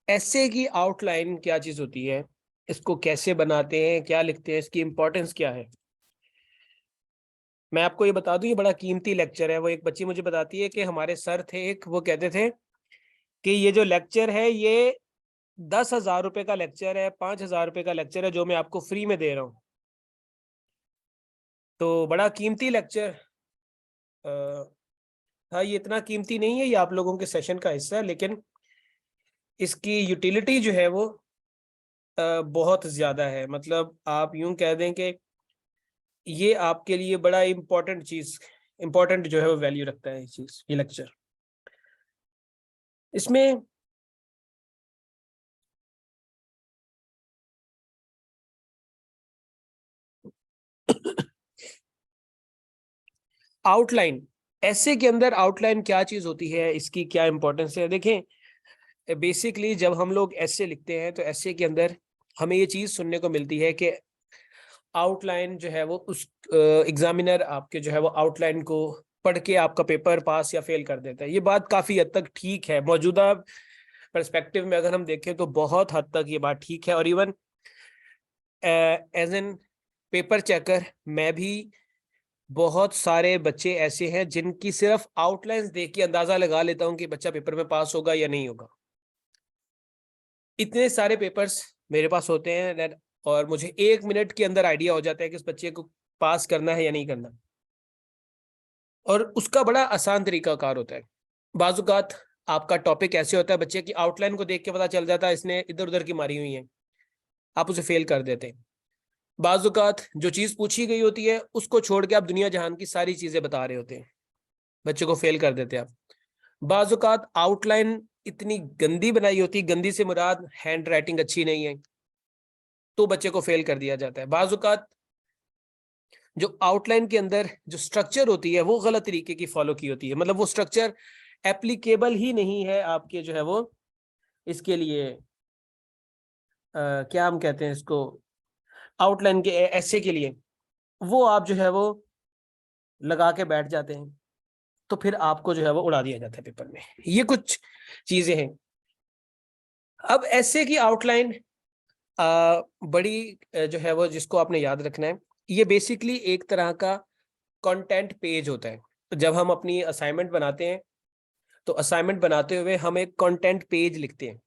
एसे की आउटलाइन क्या चीज होती है, इसको कैसे बनाते हैं, क्या लिखते हैं, इसकी इंपॉर्टेंस क्या है। मैं आपको ये बता दूं, ये बड़ा कीमती लेक्चर है। वो एक बच्ची मुझे बताती है कि हमारे सर थे एक, वो कहते थे कि ये जो लेक्चर है ये 10,000 रुपए का लेक्चर है, 5,000 रुपए का लेक्चर है जो मैं आपको फ्री में दे रहा हूँ। तो बड़ा कीमती लेक्चर था। ये इतना कीमती नहीं है, ये आप लोगों के सेशन का हिस्सा है, लेकिन इसकी यूटिलिटी जो है वो बहुत ज्यादा है। मतलब आप यूं कह दें कि ये आपके लिए बड़ा इम्पोर्टेंट चीज, इम्पोर्टेंट जो है वो वैल्यू रखता है ये चीज, ये लेक्चर। इसमें आउटलाइन, ऐसे के अंदर आउटलाइन क्या चीज होती है, इसकी क्या इंपॉर्टेंस है। देखें, बेसिकली जब हम लोग ऐसे लिखते हैं तो ऐसे के अंदर हमें ये चीज सुनने को मिलती है कि आउटलाइन जो है वो उस एग्जामिनर आपके जो है वो आउटलाइन को पढ़ के आपका पेपर पास या फेल कर देता है। ये बात काफी हद तक ठीक है, मौजूदा पर्सपेक्टिव में अगर हम देखें तो बहुत हद तक ये बात ठीक है। और even as an paper checker मैं भी, बहुत सारे बच्चे ऐसे हैं जिनकी सिर्फ आउटलाइंस देख के अंदाजा लगा लेता हूं कि बच्चा पेपर में पास होगा या नहीं होगा। इतने सारे पेपर्स मेरे पास होते हैं और मुझे 1 मिनट के अंदर आइडिया हो जाता है कि इस बच्चे को पास करना है या नहीं करना। और उसका बड़ा आसान तरीका कार होता है। बाजुकात आपका टॉपिक ऐसे होता है, बच्चे की आउटलाइन को देख के पता चल जाता है इसने इधर उधर की मारी हुई है, आप उसे फेल कर देते हैं। बाजुकात जो चीज पूछी गई होती है उसको छोड़ के आप दुनिया जहान की सारी चीजें बता रहे होते हैं, बच्चे को फेल कर देते हैं आप। बाजुकात आउटलाइन इतनी गंदी बनाई होती, गंदी से मुराद हैंड राइटिंग अच्छी नहीं है, तो बच्चे को फेल कर दिया जाता है। बाजुकात जो आउटलाइन के अंदर जो स्ट्रक्चर होती है वो गलत तरीके की फॉलो की होती है, मतलब वो स्ट्रक्चर एप्लीकेबल ही नहीं है आपके जो है वो इसके लिए क्या हम कहते हैं इसको, आउटलाइन के ऐसे के लिए वो आप जो है वो लगा के बैठ जाते हैं, तो फिर आपको जो है वो उड़ा दिया जाता है पेपर में। ये कुछ चीजें हैं। अब ऐसे की आउटलाइन बड़ी जो है वो जिसको आपने याद रखना है, ये बेसिकली एक तरह का कंटेंट पेज होता है। तो जब हम अपनी असाइनमेंट बनाते हैं तो असाइनमेंट बनाते हुए हम एक कंटेंट पेज लिखते हैं,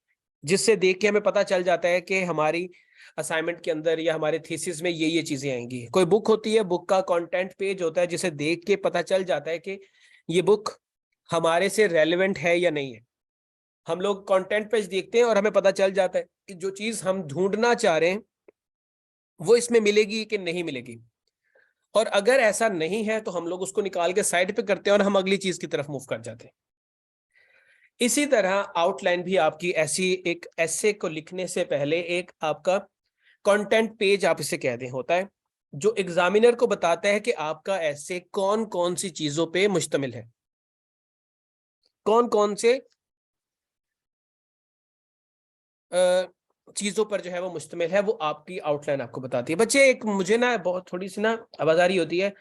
जिससे देख के हमें पता चल जाता है कि हमारी असाइनमेंट के अंदर या हमारे थीसिस में ये चीजें आएंगी। कोई बुक होती है, बुक का कंटेंट पेज होता है, जिसे देख के पता चल जाता है कि ये बुक हमारे से रेलेवेंट है या नहीं है। हम लोग कंटेंट पेज देखते हैं और हमें पता चल जाता है कि जो चीज हम ढूंढना चाह रहे हैं वो इसमें मिलेगी कि नहीं मिलेगी। और अगर ऐसा नहीं है तो हम लोग उसको निकाल के साइड पे करते हैं और हम अगली चीज की तरफ मूव कर जाते हैं। इसी तरह आउटलाइन भी आपकी ऐसी एक ऐसे को लिखने से पहले एक आपका कंटेंट पेज आप इसे कह दें होता है, जो एग्जामिनर को बताता है कि आपका ऐसे कौन कौन सी चीजों पे मुश्तमिल है, कौन कौन से चीजों पर जो है वो मुश्तमिल है, वो आपकी आउटलाइन आपको बताती है। बच्चे एक मुझे ना बहुत थोड़ी सी ना आवाजारी होती है,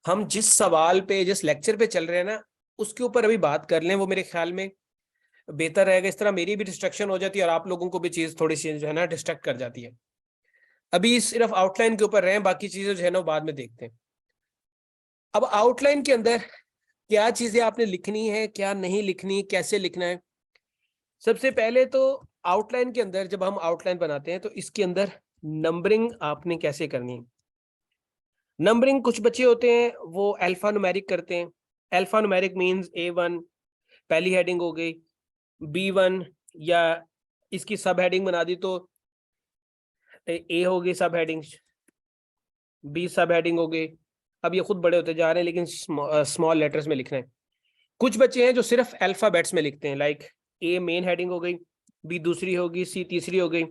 हम जिस सवाल पे जिस लेक्चर पे चल रहे हैं ना उसके ऊपर अभी बात कर लें, वो मेरे ख्याल में बेहतर रहेगा। इस तरह मेरी भी डिस्ट्रक्शन हो जाती है और आप लोगों को भी चीज थोड़ी सी जो है ना डिस्ट्रैक्ट कर जाती है। अभी सिर्फ आउटलाइन के ऊपर रहें, बाकी चीजें जो है ना बाद में देखते हैं। अब आउटलाइन के अंदर क्या चीजें आपने लिखनी है, क्या नहीं लिखनी, कैसे लिखना है। सबसे पहले तो आउटलाइन के अंदर जब हम आउटलाइन बनाते हैं तो इसके अंदर नंबरिंग आपने कैसे करनी है। नंबरिंग कुछ बच्चे होते हैं वो अल्फा न्यूमेरिक करते हैं। अल्फा न्यूमेरिक मींस A1 पहली हेडिंग हो गई, B1 या इसकी सब हेडिंग बना दी तो ए हो गई सब हेडिंग, बी सब हेडिंग हो गई। अब ये खुद बड़े होते जा रहे हैं लेकिन स्मॉल लेटर्स में लिखना है। कुछ बच्चे हैं जो सिर्फ अल्फाबेट्स में लिखते हैं, लाइक ए मेन हेडिंग हो गई, बी दूसरी होगी, सी तीसरी हो गई।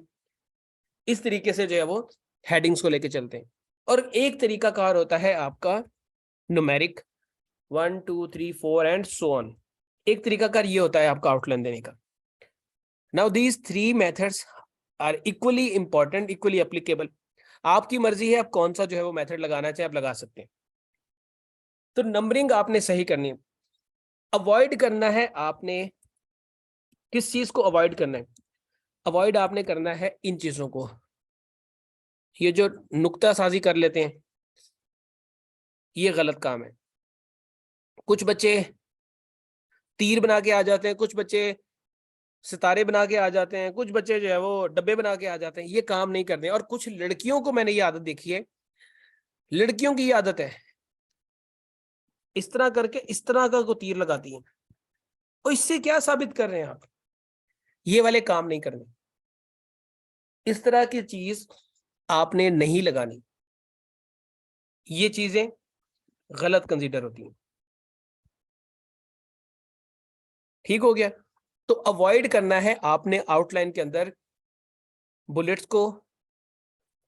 इस तरीके से जो है वो हेडिंग्स को लेके चलते हैं। और एक तरीका कार होता है आपका न्यूमेरिक 1 2 3 4 एंड सो ऑन। एक तरीका कार ये होता है आपका आउटलाइन देने का। Now these 3 methods are equally important, equally applicable. आपकी मर्जी है आप कौन सा जो है वो मेथड लगाना चाहे आप लगा सकते हैं। तो नंबरिंग आपने सही करनी है। अवॉइड करना है आपने, किस चीज को अवॉइड करना है। अवॉइड आपने करना है इन चीजों को। ये जो नुक्तासाजी कर लेते हैं, ये गलत काम है। कुछ बच्चे तीर बना के आ जाते हैं, कुछ बच्चे सितारे बना के आ जाते हैं, कुछ बच्चे जो है वो डब्बे बना के आ जाते हैं। ये काम नहीं करने। और कुछ लड़कियों को मैंने ये आदत देखी है, लड़कियों की ये आदत है, इस तरह करके इस तरह का को तीर लगाती हैं। और इससे क्या साबित कर रहे हैं आप? ये वाले काम नहीं करने। इस तरह की चीज आपने नहीं लगानी। ये चीजें गलत कंसीडर होती हैं। ठीक हो गया? तो अवॉइड करना है आपने आउटलाइन के अंदर बुलेट्स को,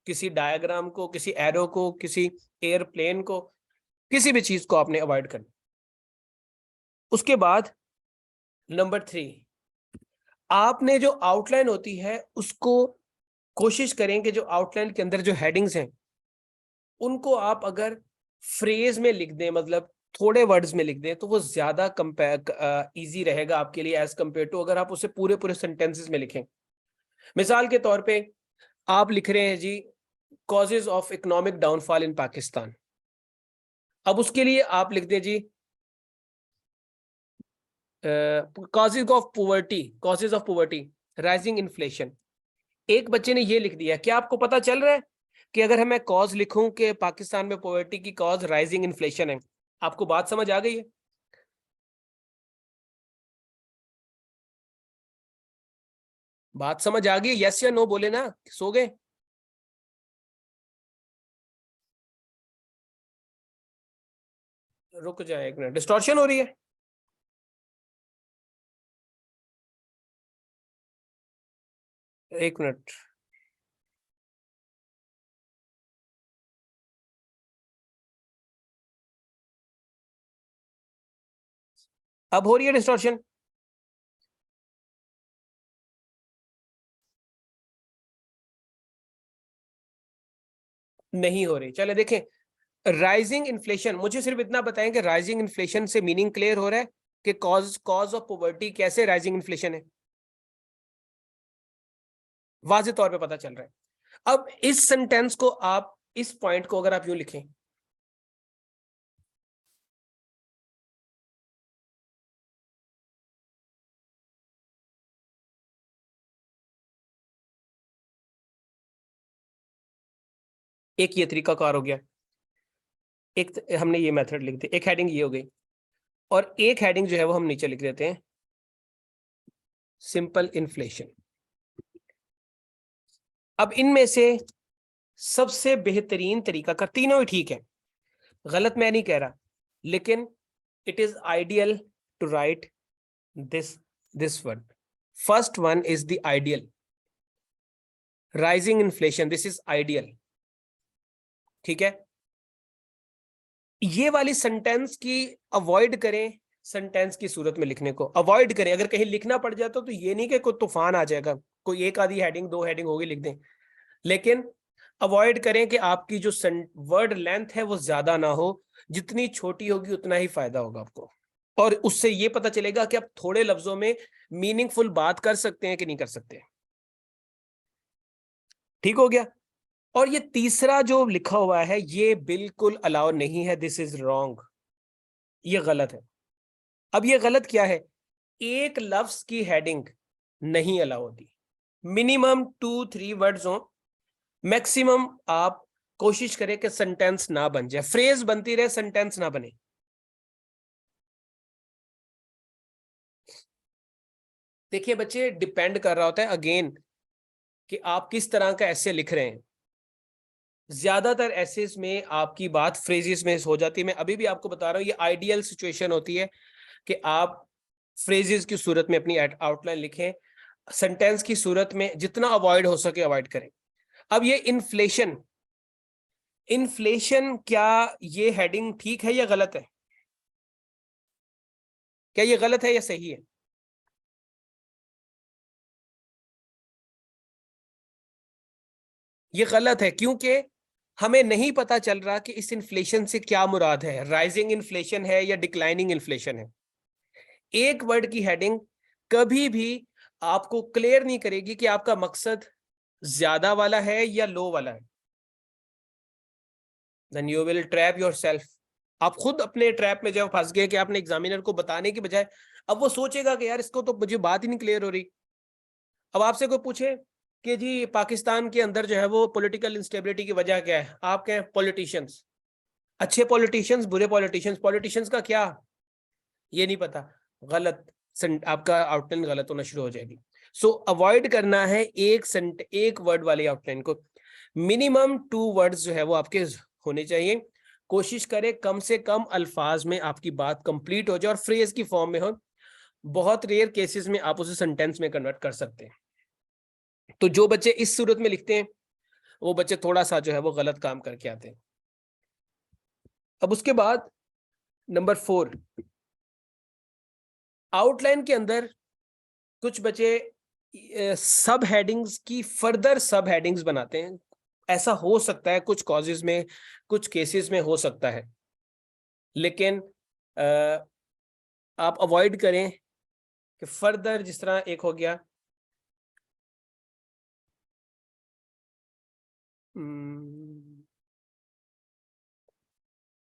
किसी डायग्राम को, किसी एरो को, किसी एयरप्लेन को, किसी भी चीज को आपने अवॉइड करना। उसके बाद नंबर 3, आपने जो आउटलाइन होती है उसको कोशिश करें कि जो आउटलाइन के अंदर जो हेडिंग्स हैं उनको आप अगर फ्रेज में लिख दें, मतलब थोड़े वर्ड्स में लिख दें, तो वो ज्यादा इजी रहेगा आपके लिए एज कंपेयर टू अगर आप उसे पूरे पूरे सेंटेंसेस में लिखें। मिसाल के तौर पे आप लिख रहे हैं जी causes of economic downfall in Pakistan. अब उसके लिए आप लिख दें जी causes of poverty, rising inflation. एक बच्चे ने ये लिख दिया। क्या आपको पता चल रहा है कि अगर मैं कॉज लिखूं कि पाकिस्तान में पॉवर्टी की कॉज राइजिंग इन्फ्लेशन है? आपको बात समझ आ गई है? बात समझ आ गई? यस या नो बोले ना, सो गए? रुक जाए एक मिनट, डिस्टॉर्शन हो रही है। एक मिनट। अब हो रही है डिस्टॉर्शन? नहीं हो रही। चले देखें। राइजिंग इन्फ्लेशन, मुझे सिर्फ इतना बताएं कि राइजिंग इन्फ्लेशन से मीनिंग क्लियर हो रहा है कि कॉज कॉज ऑफ पॉवर्टी कैसे राइजिंग इन्फ्लेशन है? वाज़ेह तौर पे पता चल रहा है। अब इस सेंटेंस को आप, इस पॉइंट को अगर आप यूं लिखें, एक ये तरीका कार हो गया, एक हमने ये मेथड लिख दिया, एक हेडिंग ये हो गई, और एक हेडिंग जो है वो हम नीचे लिख देते हैं सिंपल इन्फ्लेशन। अब इनमें से सबसे बेहतरीन तरीका कर, तीनों ही ठीक है, गलत मैं नहीं कह रहा, लेकिन it is ideal to write this word. First one is the ideal, rising inflation, this is ideal. ठीक है? ये वाली सेंटेंस की अवॉइड करें, सेंटेंस की सूरत में लिखने को अवॉइड करें। अगर कहीं लिखना पड़ जाता तो ये नहीं कि कोई तूफान आ जाएगा, कोई एक आधी हेडिंग दो हेडिंग होगी लिख दें, लेकिन अवॉइड करें कि आपकी जो वर्ड लेंथ है वो ज्यादा ना हो। जितनी छोटी होगी उतना ही फायदा होगा आपको, और उससे ये पता चलेगा कि आप थोड़े लफ्जों में मीनिंगफुल बात कर सकते हैं कि नहीं कर सकते। ठीक हो गया? और ये तीसरा जो लिखा हुआ है ये बिल्कुल अलाउ नहीं है, दिस इज रॉन्ग, ये गलत है। अब ये गलत क्या है? एक लफ्ज की हेडिंग नहीं अलाउ होती, मिनिमम 2-3 वर्ड्स हो, मैक्सिमम आप कोशिश करें कि सेंटेंस ना बन जाए, फ्रेज बनती रहे, सेंटेंस ना बने। देखिए बच्चे, डिपेंड कर रहा होता है अगेन कि आप किस तरह का ऐसे लिख रहे हैं। ज्यादातर ऐसेस में आपकी बात फ्रेजेस में हो जाती है। मैं अभी भी आपको बता रहा हूं, ये आइडियल सिचुएशन होती है कि आप फ्रेजेस की सूरत में अपनी आउटलाइन लिखें, सेंटेंस की सूरत में जितना अवॉइड हो सके अवॉइड करें। अब ये इन्फ्लेशन, इन्फ्लेशन क्या ये हेडिंग ठीक है या गलत है? क्या ये गलत है या सही है? ये गलत है क्योंकि हमें नहीं पता चल रहा कि इस इन्फ्लेशन से क्या मुराद है, राइजिंग इन्फ्लेशन है या डिक्लाइनिंग इन्फ्लेशन है। एक वर्ड की हेडिंग कभी भी आपको क्लियर नहीं करेगी कि आपका मकसद ज्यादा वाला है या लो वाला है, then you will trap yourself. आप खुद अपने ट्रैप में जब फंस गए कि आपने एग्जामिनर को बताने की बजाय अब वो सोचेगा कि यार इसको तो मुझे बात ही नहीं क्लियर हो रही। अब आपसे कोई पूछे कि जी पाकिस्तान के अंदर जो है वो पॉलिटिकल इंस्टेबिलिटी की वजह क्या है, आप कहें पॉलिटिशियंस, अच्छे पॉलिटिशियंस बुरे पॉलिटिशियंस, पॉलिटिशियंस का क्या ये नहीं पता, गलत, आपका आउटलाइन गलत होना शुरू हो जाएगी। सो अवॉइड करना है एक वर्ड वाली आउटलाइन को, मिनिमम 2 वर्ड्स जो है वो आपके होने चाहिए। कोशिश करें कम से कम अल्फाज में आपकी बात कंप्लीट हो जाए और फ्रेज की फॉर्म में हो। बहुत रेयर केसेस में आप उसे सेंटेंस में कन्वर्ट कर सकते हैं। तो जो बच्चे इस सूरत में लिखते हैं वो बच्चे थोड़ा सा जो है वो गलत काम करके आते हैं। अब उसके बाद नंबर 4, आउटलाइन के अंदर कुछ बच्चे सब हेडिंग्स की फर्दर सब हेडिंग्स बनाते हैं। ऐसा हो सकता है कुछ कॉजेज में, कुछ केसेस में हो सकता है, लेकिन आप अवॉइड करें कि फर्दर, जिस तरह एक हो गया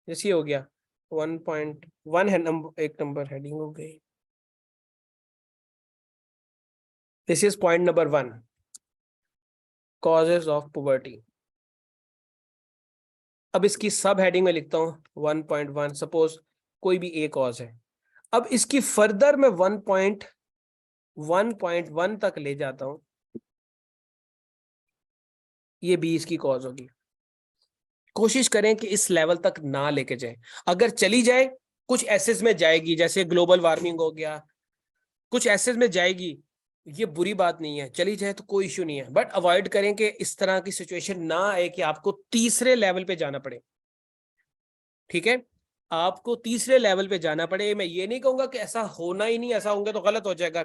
जैसे हो गया 1.1 है नंबर, एक नंबर हेडिंग हो गई, this is point number 1, causes of poverty. अब इसकी सब हेडिंग में लिखता हूं 1.1, सपोज कोई भी एक कॉज है। अब इसकी फर्दर मैं 1.1 तक ले जाता हूं, ये भी इसकी कॉज होगी। कोशिश करें कि इस लेवल तक ना लेके जाए, अगर चली जाए कुछ एसेस में जाएगी, जैसे ग्लोबल वार्मिंग हो गया, कुछ एसेस में जाएगी, ये बुरी बात नहीं है, चली जाए तो कोई इशू नहीं है, बट अवॉइड करें कि इस तरह की सिचुएशन ना आए कि आपको तीसरे लेवल पे जाना पड़े। ठीक है, आपको तीसरे लेवल पे जाना पड़े। मैं ये नहीं कहूंगा कि ऐसा होना ही नहीं, ऐसा होंगे तो गलत हो जाएगा,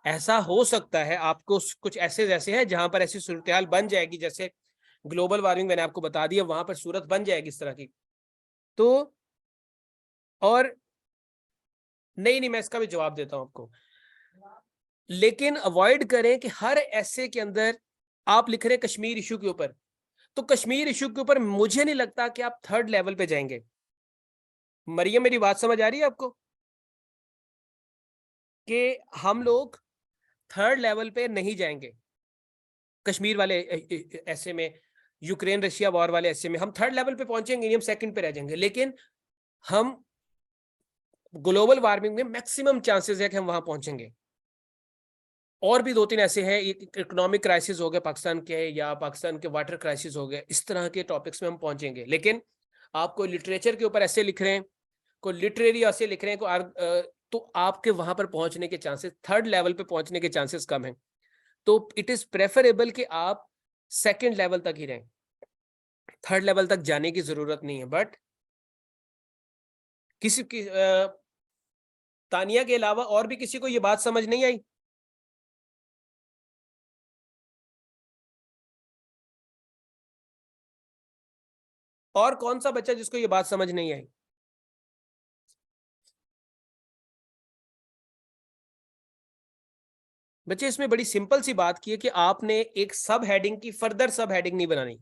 ऐसा हो सकता है। आपको कुछ ऐसे हैं जहां पर ऐसी सूरत हाल बन जाएगी, जैसे ग्लोबल वार्मिंग मैंने आपको बता दिया, वहां पर सूरत बन जाएगी इस तरह की। तो और नहीं, मैं इसका भी जवाब देता हूं आपको, लेकिन अवॉइड करें कि हर ऐसे के अंदर आप लिख रहे हैं कश्मीर इशू के ऊपर, तो कश्मीर इशू के ऊपर मुझे नहीं लगता कि आप 3rd लेवल पे जाएंगे। मरियम, मेरी बात समझ आ रही है आपको कि हम लोग 3rd लेवल पे नहीं जाएंगे कश्मीर वाले ऐसे में, यूक्रेन रशिया वॉर वाले ऐसे में हम 3rd लेवल पे पहुंचेंगे नहीं, हम 2nd पे रह जाएंगे। लेकिन हम ग्लोबल वार्मिंग में मैक्सिमम चांसेस है कि हम वहां पहुंचेंगे। और भी 2-3 ऐसे हैं, इकोनॉमिक क्राइसिस हो गए पाकिस्तान के, या पाकिस्तान के वाटर क्राइसिस हो गए, इस तरह के टॉपिक्स में हम पहुंचेंगे। लेकिन आप कोई लिटरेचर के ऊपर ऐसे लिख रहे हैं, कोई लिटरेरी ऐसे लिख रहे हैं, तो आपके वहां पर पहुंचने के चांसेस, 3rd लेवल पे पहुंचने के चांसेस कम हैं। तो इट इज प्रेफरेबल कि आप 2nd लेवल तक ही रहें, 3rd लेवल तक जाने की जरूरत नहीं है। बट किसी की तानिया के अलावा और भी किसी को ये बात समझ नहीं आई? और कौन सा बच्चा जिसको ये बात समझ नहीं आई? बच्चे, इसमें बड़ी सिंपल सी बात की है कि आपने एक सब हेडिंग की फर्दर सब हेडिंग नहीं बनानी।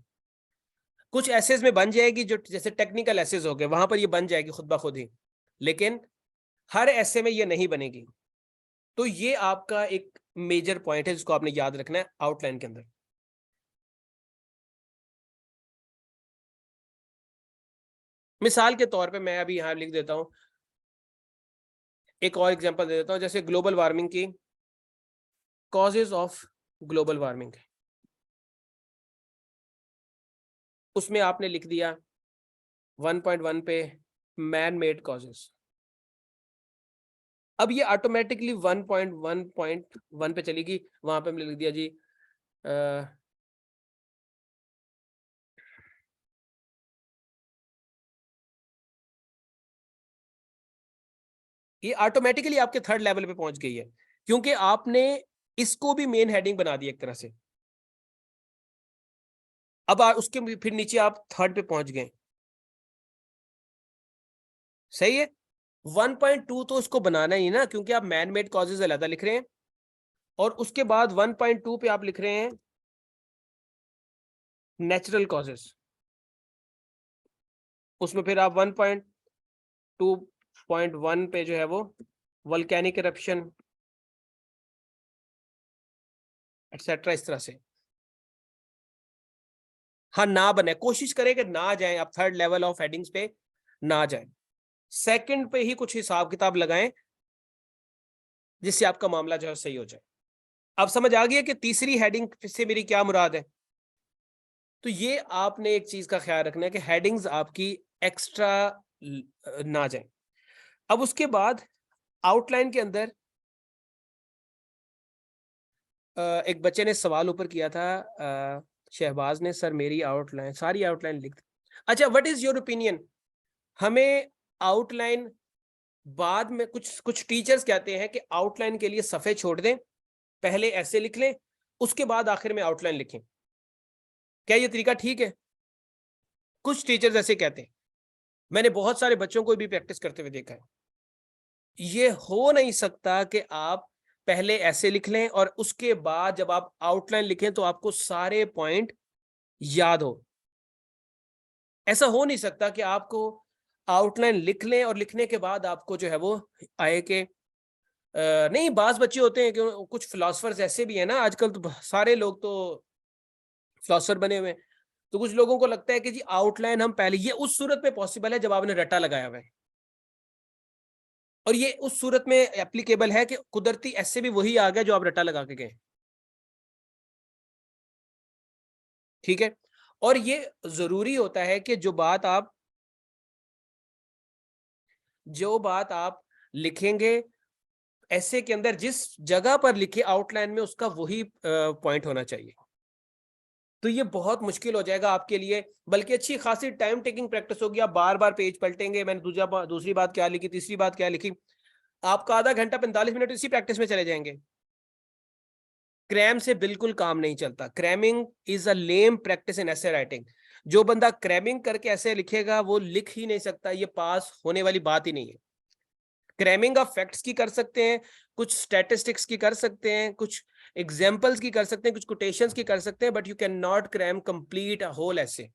कुछ एसेज में बन जाएगी, जो जैसे टेक्निकल एसेज हो गए, वहां पर ये बन जाएगी खुद ब खुद ही, लेकिन हर ऐसे में ये नहीं बनेगी। तो ये आपका एक मेजर पॉइंट है जिसको आपने याद रखना है आउटलाइन के अंदर। मिसाल के तौर पे मैं अभी यहां लिख देता हूं, एक और एग्जांपल दे देता हूं, जैसे ग्लोबल वार्मिंग की कॉजेज ऑफ ग्लोबल वार्मिंग, उसमें आपने लिख दिया 1.1 पे मैन मेड कॉजेज। अब ये ऑटोमेटिकली 1.1 पे चलेगी, वहां पे हमने लिख दिया जी ये ऑटोमेटिकली आपके 3rd लेवल पे पहुंच गई है, क्योंकि आपने इसको भी मेन हेडिंग बना दी एक तरह से। अब उसके फिर नीचे आप 3rd पे पहुंच गए, सही है। 1.2 तो इसको बनाना ही ना, क्योंकि आप मैन मेड कॉजेज अलग लिख रहे हैं और उसके बाद 1.2 पे आप लिख रहे हैं नेचुरल कॉजेस, उसमें फिर आप 1.2.1 पे जो है वो वोल्केनिक इरप्शन एटसेट्रा, इस तरह से। हाँ, ना बने, कोशिश करें कि ना जाएं, आप थर्ड लेवल ऑफ हेडिंग्स पे ना जाएं, सेकंड पे ही कुछ हिसाब किताब लगाएं जिससे आपका मामला जो है सही हो जाए। अब समझ आ गया कि तीसरी हेडिंग से मेरी क्या मुराद है। तो ये आपने एक चीज का ख्याल रखना है कि हेडिंग्स आपकी एक्स्ट्रा ना जाए। अब उसके बाद आउटलाइन के अंदर एक बच्चे ने सवाल ऊपर किया था, शहबाज ने, सर मेरी आउटलाइन, सारी आउटलाइन लिख। अच्छा, व्हाट इज योर ओपिनियन? हमें आउटलाइन बाद में, कुछ टीचर्स कहते हैं कि आउटलाइन के लिए सफ़े छोड़ दें, पहले ऐसे लिख लें, उसके बाद आखिर में आउटलाइन लिखें। क्या ये तरीका ठीक है? कुछ टीचर्स ऐसे कहते हैं, मैंने बहुत सारे बच्चों को भी प्रैक्टिस करते हुए देखा है। ये हो नहीं सकता कि आप पहले ऐसे लिख लें और उसके बाद जब आप आउटलाइन लिखें तो आपको सारे पॉइंट याद हो। ऐसा हो नहीं सकता कि आपको आउटलाइन लिख लें और लिखने के बाद आपको जो है वो आए कि नहीं, बाज बच्चे होते हैं कि कुछ फिलोसफर्स ऐसे भी हैं ना आजकल, तो सारे लोग तो फिलोसफर बने हुए हैं। तो कुछ लोगों को लगता है कि जी आउटलाइन हम पहले, ये उस सूरत में पॉसिबल है जब आपने रट्टा लगाया हुआ है, और ये उस सूरत में एप्लीकेबल है कि कुदरती ऐसे भी वही आ गया जो आप रट्टा लगा के गए। ठीक है, और ये जरूरी होता है कि जो बात आप लिखेंगे ऐसे के अंदर, जिस जगह पर लिखे आउटलाइन में, उसका वही पॉइंट होना चाहिए। तो ये बहुत मुश्किल हो जाएगा आपके लिए, बल्कि अच्छी खासी टाइम टेकिंग प्रैक्टिस होगी। आप बार बार पेज पलटेंगे, मैंने दूसरी बात क्या लिखी, तीसरी बात क्या लिखी, आपका आधा घंटा 45 मिनट इसी प्रैक्टिस में चले जाएंगे। क्रैम से बिल्कुल काम नहीं चलता। Cramming is a lame practice in ऐसे राइटिंग। जो बंदा क्रैमिंग करके ऐसे लिखेगा वो लिख ही नहीं सकता, ये पास होने वाली बात ही नहीं है। क्रैमिंग आप फैक्ट्स की कर सकते हैं, कुछ स्टैटिस्टिक्स की कर सकते हैं, कुछ एग्जाम्पल्स की कर सकते हैं, कुछ कोटेशंस की कर सकते हैं, but you can not cram complete a whole ऐसे।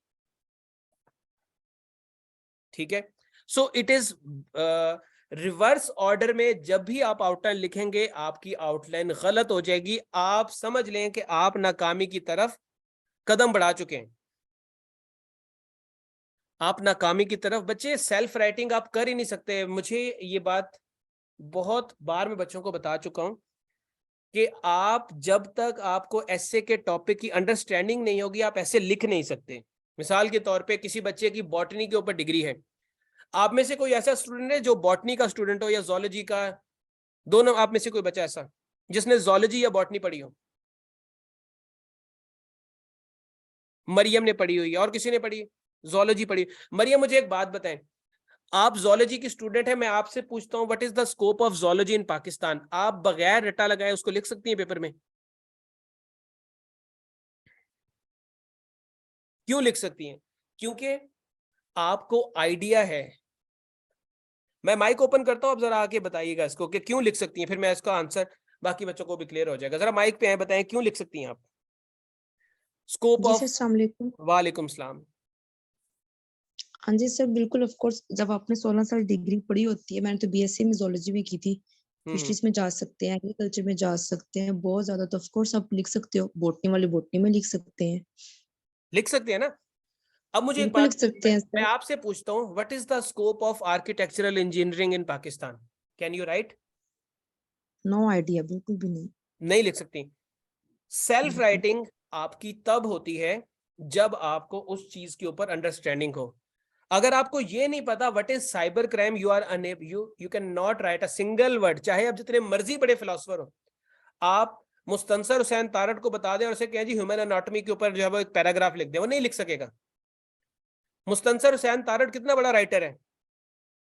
ठीक है, so it is reverse order में जब भी आप आउटलाइन लिखेंगे आपकी आउटलाइन गलत हो जाएगी। आप समझ लें कि आप नाकामी की तरफ कदम बढ़ा चुके हैं। आप नाकामी की तरफ, बच्चे सेल्फ राइटिंग आप कर ही नहीं सकते। मुझे ये बात बहुत बार मैं बच्चों को बता चुका हूं कि आप जब तक आपको ऐसे के टॉपिक की अंडरस्टैंडिंग नहीं होगी आप ऐसे लिख नहीं सकते। मिसाल के तौर पे किसी बच्चे की बॉटनी के ऊपर डिग्री है, आप में से कोई ऐसा स्टूडेंट है जो बॉटनी का स्टूडेंट हो या जोलॉजी का, दोनों आप में से कोई बच्चा ऐसा जिसने जोलॉजी या बॉटनी पढ़ी हो? मरियम ने पढ़ी हुई है, और किसी ने पढ़ी? जोलॉजी पढ़ी। मरियम मुझे एक बात बताएं, आप जोलॉजी की स्टूडेंट है, मैं आपसे पूछता हूं what is the scope of zoology in Pakistan, आप बगैर रट्टा लगाए उसको लिख सकती हैं पेपर में? क्यों लिख सकती हैं? क्योंकि आपको आइडिया है। मैं माइक ओपन करता हूं, आप जरा आके बताइएगा इसको कि क्यों लिख सकती हैं, फिर मैं इसका आंसर बाकी बच्चों को भी क्लियर हो जाएगा। जरा माइक पे आए, बताएं क्यों लिख सकती हैं आप? Scope ji of. सर, अस्सलाम वालेकुम। वालेकुम सलाम। हाँ जी सर, बिल्कुल ऑफ कोर्स। जब आपने 16 साल डिग्री पढ़ी होती है, मैंने तो बीएससी में जोलॉजी भी की थी। हम्म, फिशरीज में जा सकते हैं, एग्रीकल्चर में जा सकते हैं, बहुत ज्यादा। तो ऑफ कोर्स आप लिख सकते हो, बोटनी वाले बोटनी में लिख सकते हैं। लिख सकते हैं ना? अब मुझे एक बिल्कुल लिख बात, सकते हैं मैं सर। आपसे पूछता हूँ what is the scope of architectural engineering in Pakistan? Can you write? No idea, बिल्कुल भी नहीं। नहीं लिख सकती। सेल्फ बिल्कुल। राइटिंग आपकी तब होती है जब आपको उस चीज के ऊपर अंडरस्टैंडिंग हो। अगर आपको ये नहीं पता what is cyber crime, you are unable, you can not write a single word, चाहे आप जितने मर्जी बड़े फिलोसफर हो। आप मुस्तंसर हुसैन तारड़ को बता दें और उसे कहें जी ह्यूमन एनाटॉमी के ऊपर जो है वो एक पैराग्राफ लिख दे, वो नहीं लिख सकेगा। मुस्तंसर हुसैन तारड़ कितना बड़ा राइटर है,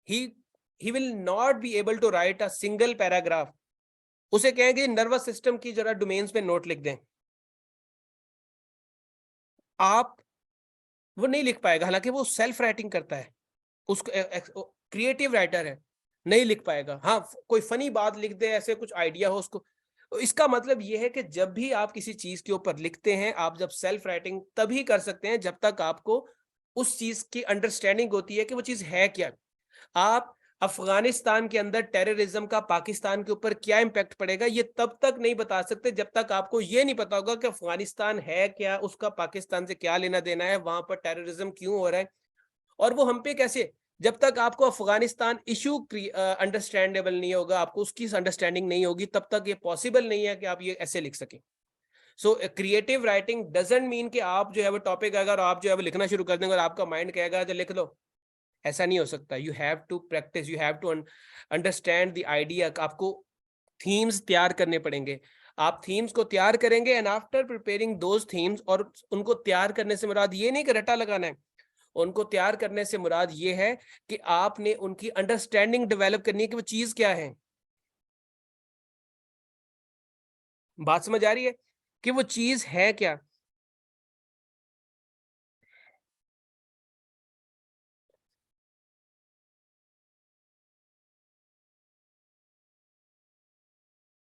he he will not be able to write a single paragraph. उसे कहेंगे नर्वस सिस्टम की जरा डोमेन्स पे नोट लिख दें, आप, वो नहीं लिख पाएगा। हालांकि वो सेल्फ राइटिंग करता है, उसको क्रिएटिव राइटर है, नहीं लिख पाएगा। हाँ, कोई फनी बात लिख दे, ऐसे कुछ आइडिया हो उसको, तो इसका मतलब ये है कि जब भी आप किसी चीज के ऊपर लिखते हैं, आप जब सेल्फ राइटिंग तभी कर सकते हैं जब तक आपको उस चीज की अंडरस्टैंडिंग होती है कि वो चीज है क्या। आप अफगानिस्तान के अंदर टेररिज्म का पाकिस्तान के ऊपर क्या इम्पैक्ट पड़ेगा, ये तब तक नहीं बता सकते जब तक आपको ये नहीं पता होगा कि अफगानिस्तान है क्या, उसका पाकिस्तान से क्या लेना देना है, वहां पर टेररिज्म क्यों हो रहा है और वो हम पे कैसे। जब तक आपको अफगानिस्तान इशू अंडरस्टैंडेबल नहीं होगा, आपको उसकी अंडरस्टैंडिंग नहीं होगी, तब तक ये पॉसिबल नहीं है कि आप ये ऐसे लिख सकें। So creative writing doesn't mean कि आप जो है वो टॉपिक आएगा और आप जो है वो लिखना शुरू कर देंगे और आपका माइंड कहेगा तो लिख लो। ऐसा नहीं हो सकता। You have to practise, you have to understand the idea. आपको थीम्स तैयार करने पड़ेंगे। आप थीम्स को तैयार करेंगे and after preparing those themes, और उनको तैयार करने से मुराद ये नहीं कि रटा लगाना है, उनको तैयार करने से मुराद ये है कि आपने उनकी अंडरस्टैंडिंग डेवलप करनी है कि वो चीज क्या है। बात समझ आ रही है कि वो चीज है क्या।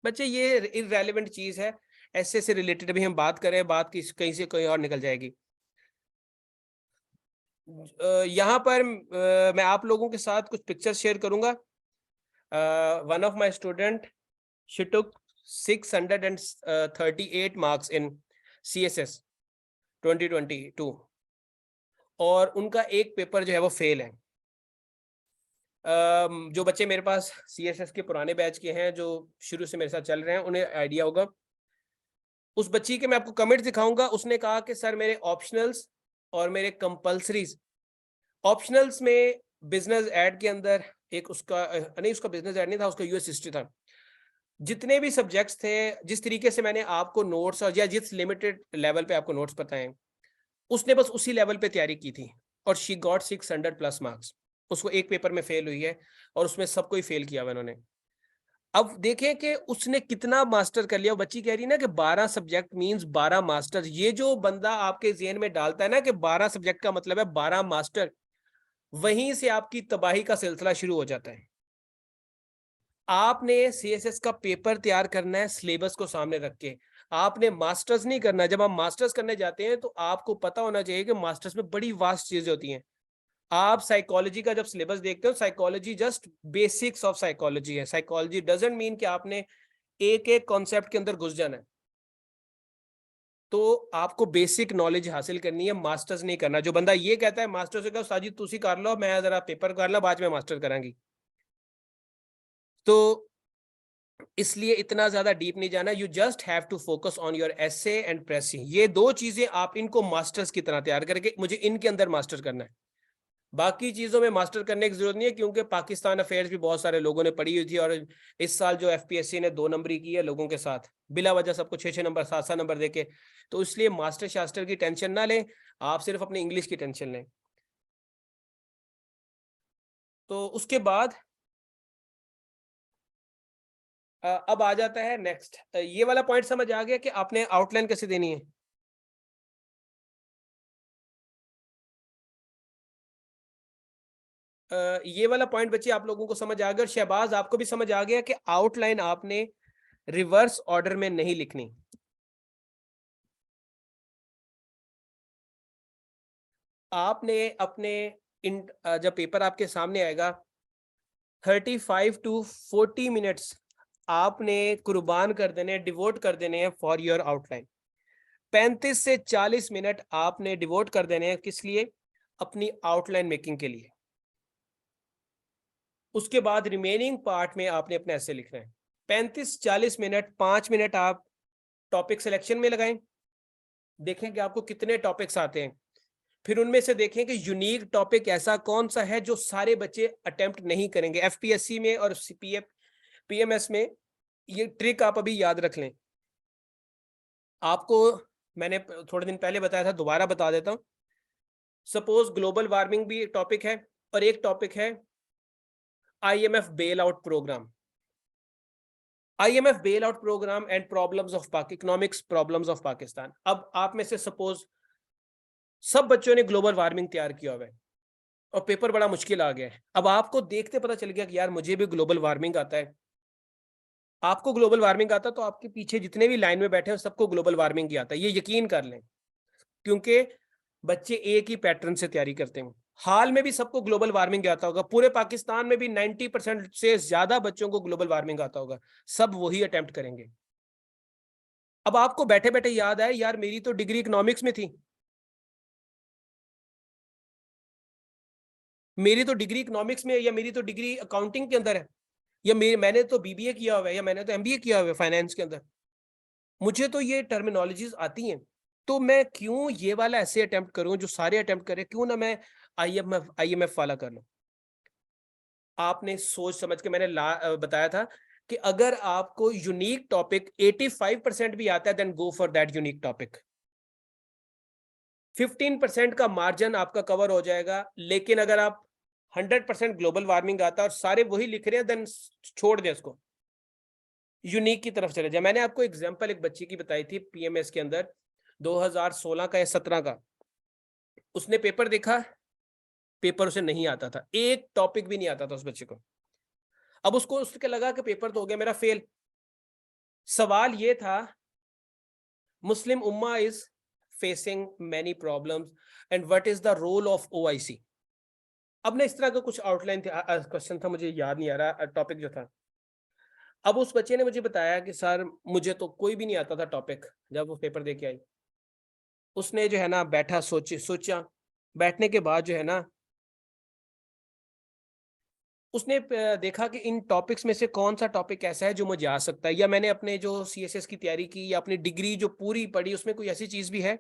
बच्चे ये इररेलेवेंट चीज है, ऐसे से रिलेटेड भी हम बात करें, बात की कहीं से कहीं और निकल जाएगी। यहाँ पर मैं आप लोगों के साथ कुछ पिक्चर शेयर करूंगा। One of my student, she took 638 marks in CSS 2022 और उनका एक पेपर जो है वो फेल है। जो बच्चे मेरे पास CSS के पुराने बैच के हैं, जो शुरू से मेरे साथ चल रहे हैं, उन्हें आइडिया होगा। उस बच्ची के मैं आपको कमेंट दिखाऊंगा। उसने कहा कि सर मेरे ऑप्शनल्स और मेरे कंपल्सरीज, ऑप्शनल्स में बिजनेस ऐड के अंदर एक उसका नहीं, उसका बिजनेस ऐड नहीं था, उसका US हिस्ट्री था। जितने भी सब्जेक्ट्स थे, जिस तरीके से मैंने आपको नोट्स और या जिस लिमिटेड लेवल पे आपको नोट्स बताएं, उसने बस उसी लेवल पे तैयारी की थी और शी गॉट 600+ मार्क्स। उसको एक पेपर में फेल हुई है और उसमें सबको ही फेल किया हुआ इन्होंने। अब देखें कि उसने कितना मास्टर कर लिया। बच्ची कह रही ना कि 12 सब्जेक्ट मींस 12 मास्टर। ये जो बंदा आपके ज़हन में डालता है ना कि 12 सब्जेक्ट का मतलब है 12 मास्टर, वहीं से आपकी तबाही का सिलसिला शुरू हो जाता है। आपने CSS का पेपर तैयार करना है सिलेबस को सामने रख के। आपने मास्टर्स नहीं करना। जब आप मास्टर्स करने जाते हैं तो आपको पता होना चाहिए कि मास्टर्स में बड़ी वास्ट चीजें होती हैं। आप साइकोलॉजी का जब सिलेबस देखते हो, psychology just basics of psychology है। साइकोलॉजी डजंट मीन कि आपने एक एक कॉन्सेप्ट के अंदर घुस जाना है। तो आपको बेसिक नॉलेज हासिल करनी है, मास्टर्स नहीं करना। जो बंदा ये कहता है मास्टर्स का, साजिद तुसी कर लो, मैं जरा पेपर कर ला, बाद में मास्टर करांगी, तो इसलिए इतना ज्यादा डीप नहीं जाना। You just have to focus on your essay and pressing. ये दो चीजें आप इनको मास्टर्स की तरह तैयार करके मुझे इनके अंदर मास्टर करना है। बाकी चीजों में मास्टर करने की जरूरत नहीं है, क्योंकि पाकिस्तान अफेयर्स भी बहुत सारे लोगों ने पढ़ी हुई थी और इस साल जो FPSC ने 2 नंबरी की है लोगों के साथ, बिला वजह सबको 6-6 नंबर 7-7 नंबर देके। तो इसलिए मास्टर शास्टर की टेंशन ना लें, आप सिर्फ अपनी इंग्लिश की टेंशन लें। तो उसके बाद अब आ जाता है नेक्स्ट। ये वाला पॉइंट समझ आ गया कि आपने आउटलाइन कैसे देनी है। ये वाला पॉइंट बच्चे आप लोगों को समझ आ गया, और शहबाज आपको भी समझ आ गया कि आउटलाइन आपने रिवर्स ऑर्डर में नहीं लिखनी। आपने अपने जब पेपर आपके सामने आएगा 35 to 40 मिनट्स आपने कुर्बान कर देने, डिवोट कर देने हैं फॉर योर आउटलाइन। 35 से 40 मिनट आपने डिवोट कर देने हैं किस लिए? अपनी आउटलाइन मेकिंग के लिए। उसके बाद रिमेनिंग पार्ट में आपने अपने ऐसे लिखना है। 35-40 मिनट, 5 मिनट आप टॉपिक सिलेक्शन में लगाएं। देखें कि आपको कितने टॉपिक्स आते हैं, फिर उनमें से देखें कि यूनिक टॉपिक ऐसा कौन सा है जो सारे बच्चे अटेम्प्ट नहीं करेंगे। FPSC में और PMS में ये ट्रिक आप अभी याद रख लें। आपको मैंने थोड़े दिन पहले बताया था, दोबारा बता देता हूं। सपोज ग्लोबल वार्मिंग भी एक टॉपिक है और एक टॉपिक है IMF bail out programme. IMF bail out programme and problems of economics problems of Pakistan. अब आप में से सपोज सब बच्चों ने ग्लोबल वार्मिंग तैयार किया हुआ है और पेपर बड़ा मुश्किल आ गया है। अब आपको देखते पता चल गया कि यार मुझे भी ग्लोबल वार्मिंग आता है, आपको ग्लोबल वार्मिंग आता तो आपके पीछे जितने भी लाइन में बैठे हैं सबको ग्लोबल वार्मिंग ही आता है, ये यकीन कर लें, क्योंकि बच्चे एक ही पैटर्न से तैयारी करते हैं। हाल में भी सबको ग्लोबल वार्मिंग आता होगा, पूरे पाकिस्तान में भी 90% से ज्यादा बच्चों को ग्लोबल वार्मिंग आता होगा, सब वही अटेम्प्ट करेंगे। अब आपको बैठे बैठे याद आए, यार मेरी तो डिग्री इकोनॉमिक्स में थी, मेरी तो डिग्री इकोनॉमिक्स में, या मेरी तो डिग्री अकाउंटिंग के अंदर है, या मैंने तो बीबीए किया हुआ है, या मैंने तो एमबीए किया हुआ है फाइनेंस के अंदर, मुझे तो ये टर्मिनोलॉजीज आती हैं, तो मैं क्यों ये वाला ऐसे अटेम्प्ट करूं जो सारे अटेम्प्ट करें, क्यों ना मैं आईएमएफ वाला कर लूं। आपने सोच समझ के मैंने बताया था कि अगर आपको यूनिक टॉपिक 85% भी आता है, then go for that unique topic. 15% का मार्जिन आपका कवर हो जाएगा, लेकिन अगर आप 100% ग्लोबल वार्मिंग आता है और सारे वही लिख रहे हैं, देन छोड़ दें उसको, यूनिक की तरफ चले जाए। मैंने आपको एग्जांपल एक बच्ची की बताई थी पीएमएस के अंदर, 2016 का या 17 का, उसने पेपर देखा, पेपर उसे नहीं आता था, एक टॉपिक भी नहीं आता था उस बच्चे को। अब उसको उसके लगा कि पेपर तो हो गया मेरा फेल। सवाल ये था, मुस्लिम उम्मा is facing many problems and what is the role of OIC. अब ना इस तरह का कुछ आउटलाइन क्वेश्चन था, मुझे याद नहीं आ रहा टॉपिक जो था। अब उस बच्चे ने मुझे बताया कि सर मुझे तो कोई भी नहीं आता था टॉपिक, जब वो पेपर दे के आई। उसने जो है ना बैठा, सोचा, बैठने के बाद जो है ना उसने देखा कि इन टॉपिक्स में से कौन सा टॉपिक ऐसा है जो मुझे आ सकता है, या मैंने अपने जो सीएसएस की तैयारी की या अपनी डिग्री जो पूरी पढ़ी उसमें कोई ऐसी चीज भी है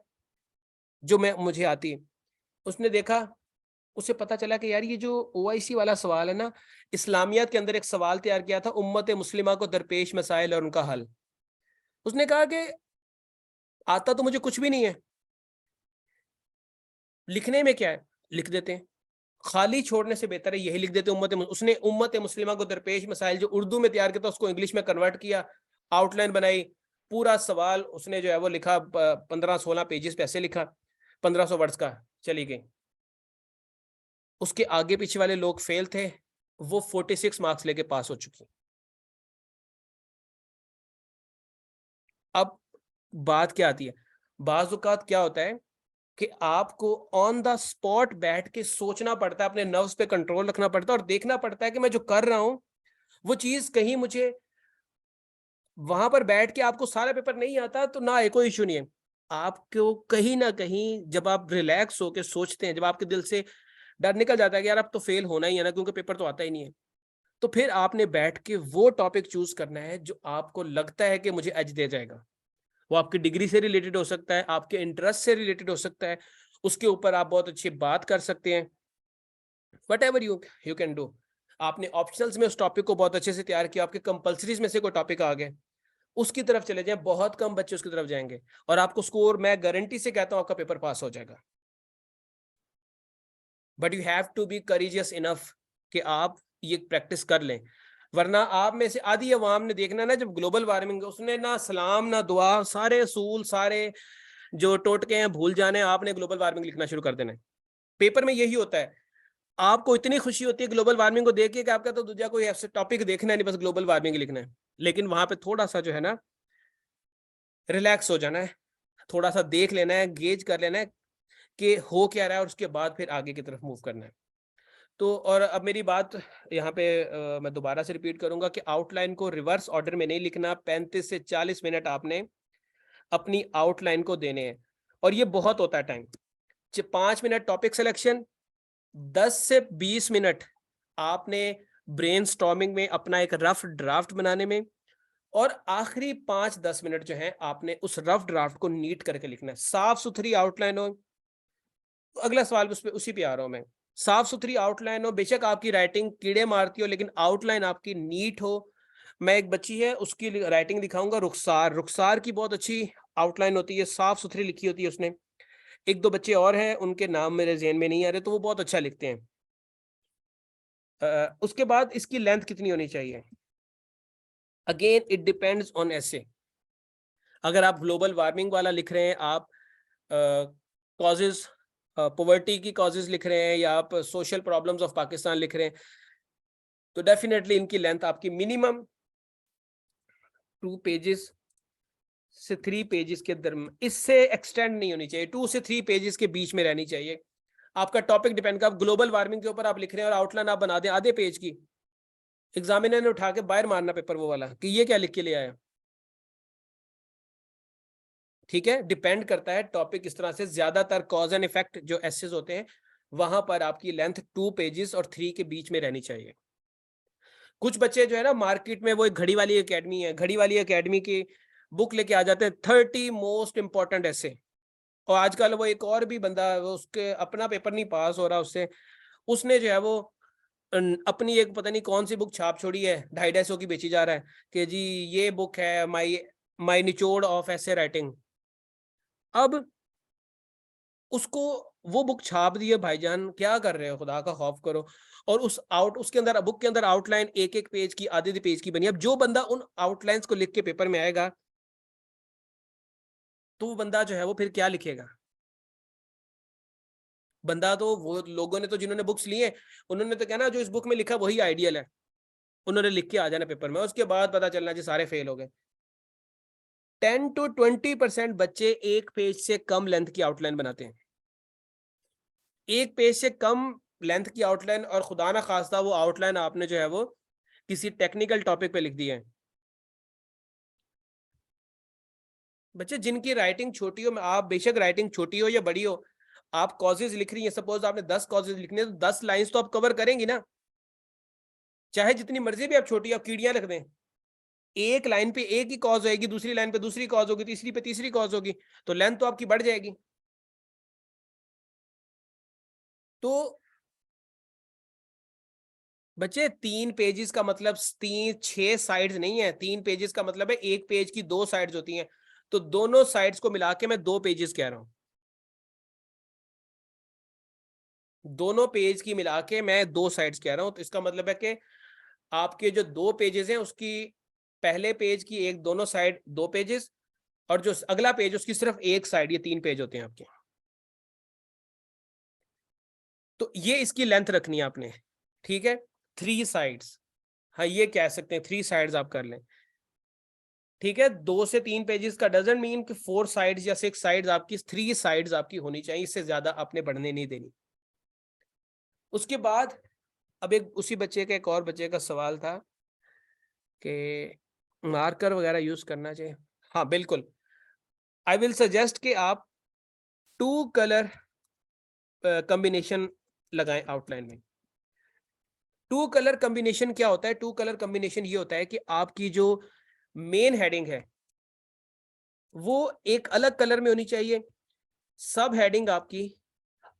जो मुझे आती है। उसने देखा, उसे पता चला कि यार ये जो ओआईसी वाला सवाल है ना, इस्लामियत के अंदर एक सवाल तैयार किया था, उम्मत मुस्लिमा को दरपेश मसाइल और उनका हल। उसने कहा कि आता तो मुझे कुछ भी नहीं है, लिखने में क्या है, लिख देते हैं, खाली छोड़ने से बेहतर है यही लिख देते उसने उम्मत मुस्लिमा को दरपेश मसाइल जो उर्दू में तैयार किया था उसको इंग्लिश में कन्वर्ट किया, आउटलाइन बनाई, पूरा सवाल उसने जो है वो लिखा, 15-16 पेजेस पे ऐसे लिखा, 1500 वर्ड्स का, चली गई। उसके आगे पीछे वाले लोग फेल थे, वो 46 मार्क्स लेके पास हो चुकी। अब बात क्या आती है, बाज़ औक़ात क्या होता है कि आपको ऑन द स्पॉट बैठ के सोचना पड़ता है, अपने नर्व्स पे कंट्रोल रखना पड़ता है और देखना पड़ता है कि मैं जो कर रहा हूं वो चीज कहीं मुझे, वहां पर बैठ के आपको सारा पेपर नहीं आता तो ना, कोई इशू नहीं है, आपको कहीं ना कहीं जब आप रिलैक्स होकर सोचते हैं, जब आपके दिल से डर निकल जाता है कि यार अब तो फेल होना ही है ना, क्योंकि पेपर तो आता ही नहीं है, तो फिर आपने बैठ के वो टॉपिक चूज करना है जो आपको लगता है कि मुझे एज दे जाएगा। वो आपकी डिग्री से रिलेटेड हो सकता है, आपके इंटरेस्ट से रिलेटेड हो सकता है, उसके ऊपर आप बहुत अच्छी बात कर सकते हैं, what ever you can do. आपने ऑप्शनल्स में उस टॉपिक को बहुत अच्छे से तैयार किया, आपके कंपल्सरीज में से कोई टॉपिक आ गए, उसकी तरफ चले जाएं, बहुत कम बच्चे उसकी तरफ जाएंगे और आपको स्कोर, मैं गारंटी से कहता हूं आपका पेपर पास हो जाएगा। But you have to be courageous enough कि आप ये प्रैक्टिस कर लें, वरना आप में से आधी अवाम ने देखना ना, जब ग्लोबल वार्मिंग उसने ना सलाम ना दुआ, सारे असूल सारे जो टोटके हैं भूल जाने, आपने ग्लोबल वार्मिंग लिखना शुरू कर देना है। पेपर में यही होता है, आपको इतनी खुशी होती है ग्लोबल वार्मिंग को देख के कि आपका तो दूसरा कोई ऐसा टॉपिक देखना है नहीं, बस ग्लोबल वार्मिंग लिखना है, लेकिन वहां पे थोड़ा सा जो है ना रिलैक्स हो जाना है, थोड़ा सा देख लेना है, गेज कर लेना है कि हो क्या रहा है और उसके बाद फिर आगे की तरफ मूव करना है। तो और अब मेरी बात यहाँ पे मैं दोबारा से रिपीट करूंगा कि आउटलाइन को रिवर्स ऑर्डर में नहीं लिखना, 35 से 40 मिनट आपने अपनी आउटलाइन को देने हैं, और ये बहुत होता है टाइम, 5 मिनट टॉपिक सिलेक्शन, 10 से 20 मिनट आपने ब्रेनस्टॉर्मिंग में, अपना एक रफ ड्राफ्ट बनाने में, और आखिरी 5-10 मिनट जो है आपने उस रफ ड्राफ्ट को नीट करके लिखना है, साफ सुथरी आउटलाइन हो। अगला सवाल उस पे उसी पे आ रहा हूं मैं, साफ सुथरी आउटलाइन हो, बेशक आपकी राइटिंग कीड़े मारती हो लेकिन आउटलाइन आपकी नीट हो। मैं एक बच्ची है उसकी राइटिंग दिखाऊंगा, रुखसार, रुखसार की बहुत अच्छी आउटलाइन होती है, साफ सुथरी लिखी होती है उसने। एक दो बच्चे और हैं उनके नाम मेरे ज़हन में नहीं आ रहे, तो वो बहुत अच्छा लिखते हैं। उसके बाद इसकी लेंथ कितनी होनी चाहिए, अगेन इट डिपेंड्स ऑन ऐसे, अगर आप ग्लोबल वार्मिंग वाला लिख रहे हैं, आप कॉजेज पॉवर्टी की कॉजेज लिख रहे हैं, या आप सोशल प्रॉब्लम्स ऑफ पाकिस्तान लिख रहे हैं, तो डेफिनेटली इनकी लेंथ आपकी मिनिमम 2 पेजेस से 3 पेजेस के अंदर, इससे एक्सटेंड नहीं होनी चाहिए, 2 से 3 पेजेस के बीच में रहनी चाहिए। आपका टॉपिक डिपेंड कर, ग्लोबल वार्मिंग के ऊपर आप लिख रहे हैं और आउटलाइन आप बना दें आधे पेज की, एग्जामिनर ने उठा के बाहर मारना पेपर वो वाला कि ये क्या लिख के ले आया। ठीक है, डिपेंड करता है टॉपिक किस तरह से। ज्यादातर कॉज एंड इफेक्ट जो एसेस होते हैं वहां पर आपकी लेंथ 2 पेजेस और 3 के बीच में रहनी चाहिए। कुछ बच्चे जो है ना मार्केट में, वो एक घड़ी वाली एकेडमी है, घड़ी वाली एकेडमी की बुक लेके आ जाते हैं 30 मोस्ट इंपॉर्टेंट ऐसे, और आजकल वो एक और भी बंदा, वो उसके अपना पेपर नहीं पास हो रहा उससे, उसने जो है वो अपनी एक पता नहीं कौन सी बुक छाप छोड़ी है, 250-250 की बेची जा रहा है कि जी ये बुक है माई निचोड़ ऑफ ऐसे राइटिंग। अब उसको वो बुक छाप दी है भाईजान, क्या कर रहे हो, खुदा का खौफ करो। और उसके अंदर, बुक के अंदर आउटलाइन एक एक पेज की, आधे पेज की बनी। अब जो बंदा उन आउटलाइंस को लिख के पेपर में आएगा तो वो बंदा जो है वो फिर क्या लिखेगा। बंदा तो वो लोगों ने तो जिन्होंने बुक्स ली है उन्होंने तो कहना जो इस बुक में लिखा वही आइडियल है, उन्होंने लिख के आ जाना पेपर में, उसके बाद पता चलना जी सारे फेल हो गए। 10 to 20% बच्चे एक पेज से कम लेंथ की आउटलाइन बनाते हैं, एक पेज से कम लेंथ की आउटलाइन, और खुदा ना खास्ता वो आउटलाइन आपने जो है वो किसी टेक्निकल टॉपिक पे लिख दी है। बच्चे जिनकी राइटिंग छोटी हो, आप बेशक राइटिंग छोटी हो या बड़ी हो, आप कॉजेज लिख रही हैं, सपोज आपने 10 कॉजेज लिखने, तो 10 लाइंस तो आप कवर करेंगी ना, चाहे जितनी मर्जी भी आप छोटी आप कीड़ियां लिख दें। एक लाइन पे एक ही कॉज होगी, दूसरी लाइन पे दूसरी कॉज होगी, तीसरी पे तीसरी कॉज होगी, तो लेंथ तो आपकी बढ़ जाएगी। तो बच्चे 3 पेजेस का मतलब 6 साइड्स नहीं है, 3 पेजेस का मतलब है एक पेज की 2 साइड्स होती हैं, तो दोनों साइड्स को मिला के मैं 2 पेजेस कह रहा हूं, दोनों पेज की मिला के मैं 2 साइड्स कह रहा हूं। तो इसका मतलब है कि आपके जो 2 पेजेस हैं उसकी पहले पेज की एक दोनों साइड 2 पेजेस, और जो अगला पेज उसकी सिर्फ एक साइड, ये 3 पेज होते हैं आपके। तो ये इसकी लेंथ रखनी है आपने, ठीक है, 3 साइड्स, हाँ ये कह सकते हैं 3 साइड्स आप कर लें, ठीक है। 2 से 3 पेजेस का डजंट मीन कि 4 साइड्स या 6 साइड्स आपकी, 3 साइड्स आपकी होनी चाहिए, इससे ज्यादा आपने बढ़ने नहीं देनी। उसके बाद अब एक उसी बच्चे का, एक और बच्चे का सवाल था कि मार्कर वगैरह यूज करना चाहिए। हाँ बिल्कुल, आई विल सजेस्ट कि आप 2 कलर कॉम्बिनेशन लगाएं आउटलाइन में। 2 कलर कॉम्बिनेशन क्या होता है, 2 कलर कॉम्बिनेशन ये होता है कि आपकी जो मेन हेडिंग है वो एक अलग कलर में होनी चाहिए, सब हेडिंग आपकी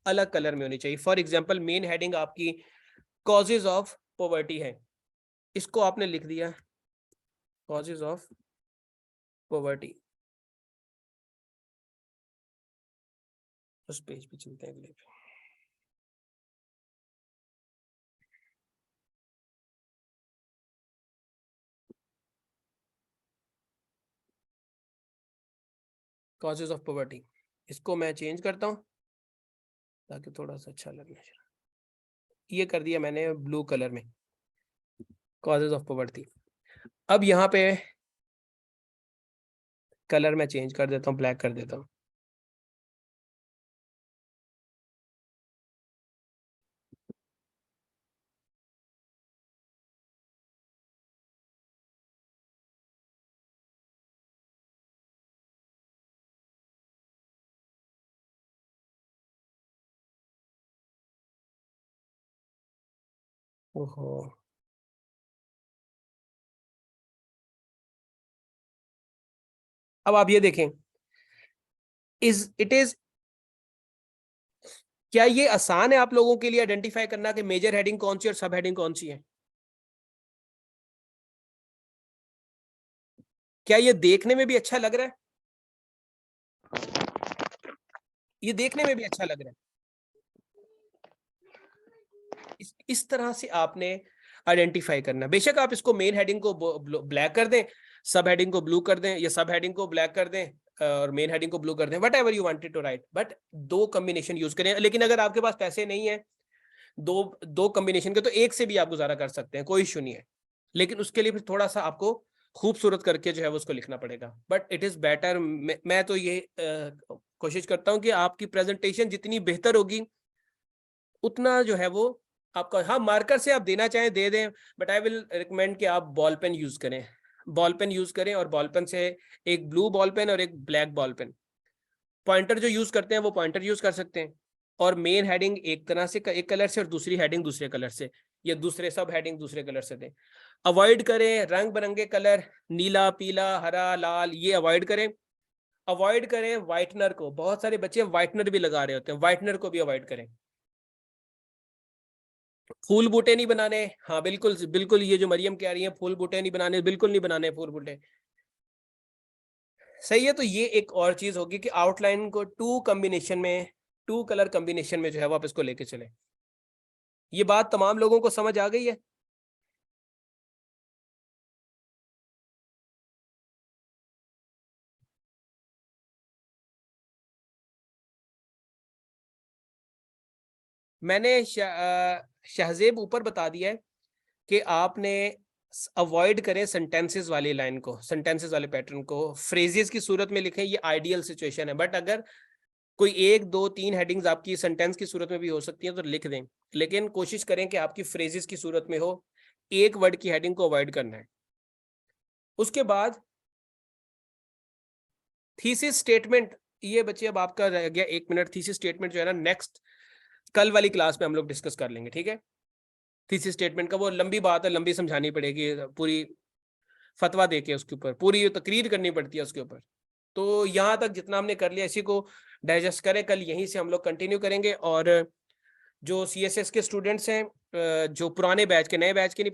अलग कलर में होनी चाहिए। फॉर एग्जांपल मेन हेडिंग आपकी कॉजेज ऑफ पॉवर्टी है, इसको आपने लिख दिया कॉजेज ऑफ पॉवर्टी, उस पेज पे चलते हैं अगले पे। कॉजेज ऑफ पॉवर्टी, इसको मैं चेंज करता हूँ ताकि थोड़ा सा अच्छा लगने, ये कर दिया मैंने ब्लू कलर में, कॉजेज ऑफ पॉवर्टी। अब यहाँ पे कलर मैं चेंज कर देता हूँ, ब्लैक कर देता हूँ। ओहो, अब आप ये देखें, इट इज क्या ये आसान है आप लोगों के लिए आइडेंटिफाई करना कि मेजर हेडिंग कौन सी और सब हेडिंग कौन सी है? क्या ये देखने में भी अच्छा लग रहा है? ये देखने में भी अच्छा लग रहा है। इस तरह से आपने आइडेंटिफाई करना। बेशक आप इसको मेन हेडिंग को ब्लैक कर दें, सब हेडिंग को ब्लू कर दें, या सब हेडिंग को ब्लैक कर दें और मेन हेडिंग को ब्लू कर दें, whatever you wanted to write, but 2 combination use करें। लेकिन अगर आपके पास पैसे नहीं है दो कॉम्बिनेशन के, तो एक से भी आप गुजारा कर सकते हैं, कोई इशू नहीं है, लेकिन उसके लिए फिर थोड़ा सा आपको खूबसूरत करके जो है वो उसको लिखना पड़ेगा, बट इट इज बेटर, मैं तो ये कोशिश करता हूँ कि आपकी प्रेजेंटेशन जितनी बेहतर होगी उतना जो है वो आपका, हाँ मार्कर से आप देना चाहें दे दें, बट आई विल रिकमेंड कि आप बॉल पेन यूज करें, बॉल पेन यूज करें, और बॉल पेन से एक ब्लू बॉल पेन और एक ब्लैक बॉल पेन, पॉइंटर जो यूज करते हैं वो पॉइंटर यूज कर सकते हैं, और मेन हेडिंग एक तरह से एक कलर से और दूसरी हेडिंग दूसरे कलर से, या दूसरे सब हेडिंग दूसरे कलर से दें। अवॉइड करें रंग बिरंगे कलर, नीला पीला हरा लाल, ये अवॉइड करें। अवॉइड करें व्हाइटनर को, बहुत सारे बच्चे व्हाइटनर भी लगा रहे होते हैं, व्हाइटनर को भी अवॉइड करें। फूल बूटे नहीं बनाने, हाँ बिल्कुल बिल्कुल, ये जो मरियम कह रही है फूल बूटे नहीं बनाने, बिल्कुल नहीं बनाने फूल बूटे, सही है। तो ये एक और चीज होगी कि आउटलाइन को टू कलर कॉम्बिनेशन में जो है वो आप इसको लेके चले। ये बात तमाम लोगों को समझ आ गई है? मैंने शहजेब ऊपर बता दिया है कि आपने अवॉइड करें सेंटेंसेस वाली लाइन को, सेंटेंसेस वाले पैटर्न को, फ्रेजेस की सूरत में लिखें, ये आइडियल सिचुएशन है, बट अगर कोई एक दो तीन हेडिंग्स आपकी सेंटेंस की सूरत में भी हो सकती है तो लिख दें, लेकिन कोशिश करें कि आपकी फ्रेजेस की सूरत में हो, एक वर्ड की हेडिंग को अवॉइड करना है। उसके बाद थीसिस स्टेटमेंट, ये बच्चे अब आपका रह गया 1 मिनट, थीसिस स्टेटमेंट जो है ना नेक्स्ट कल वाली क्लास में हम लोग डिस्कस कर लेंगे, ठीक है। थीसिस स्टेटमेंट का वो लंबी बात है, लंबी समझानी पड़ेगी, पूरी फतवा देके उसके ऊपर पूरी तकरीर करनी पड़ती है उसके ऊपर। तो यहाँ तक जितना हमने कर लिया इसी को डाइजेस्ट करें, कल यहीं से हम लोग कंटिन्यू करेंगे। और जो CSS के स्टूडेंट्स हैं, जो पुराने बैच के, नए बैच के नहीं,